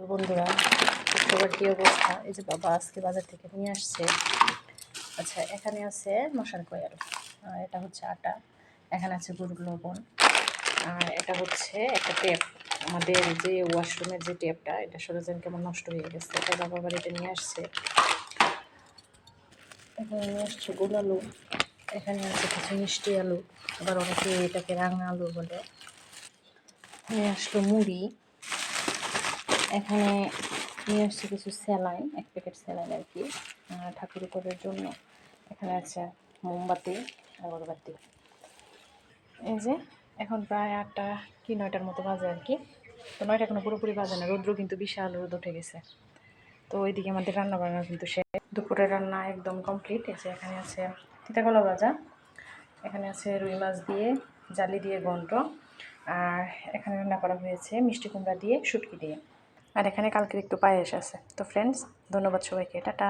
বন্ধুরা, শুক্রবার কী অবস্থা! এই যে বাবা আজকে বাজার থেকে নিয়ে আসছে। আচ্ছা, এখানে আছে মশার কয়েল, আর এটা হচ্ছে আটা, এখানে আছে গরুর লবণ, আর এটা হচ্ছে একটা টেপ। আমাদের যে ওয়াশরুমের যে টেপটা, এটা সরোজন কেমন নষ্ট হয়ে গেছে, তাই বাবা বাড়িতে নিয়ে আসছে। এখানে নিয়ে আসছে গোল আলু, এখানে আছে কিছু মিষ্টি আলু, আবার অনেকে এটাকে রাঙা আলু বলে। নিয়ে আসলো মুড়ি, এখানে নিয়ে আসছে কিছু স্যালাইন, 1 প্যাকেট স্যালাইন আর কি, ঠাকুর করার জন্য। এখানে আছে মোমবাতি, আগরবাতি। এই যে এখন প্রায় 8টা কি 9টার মতো বাজে আর কি। তো 9টা এখনো পুরোপুরি বাজে না, রৌদ্র কিন্তু বিশাল রোদ উঠে গেছে। তো ওইদিকে আমাদের রান্না বান্না কিন্তু শেষ, দুপুরের রান্না একদম কমপ্লিট। এই যে এখানে আছে তিতা কলা ভাজা, এখানে আছে রুই মাছ দিয়ে জালি দিয়ে ঘন্ট, আর এখানে রান্না করা হয়েছে মিষ্টি কুমড়া দিয়ে শুটকি দিয়ে, আর এখানে কালকের একটু পায়েস আছে। তো ফ্রেন্ডস, ধন্যবাদ সবাইকে, টাটা।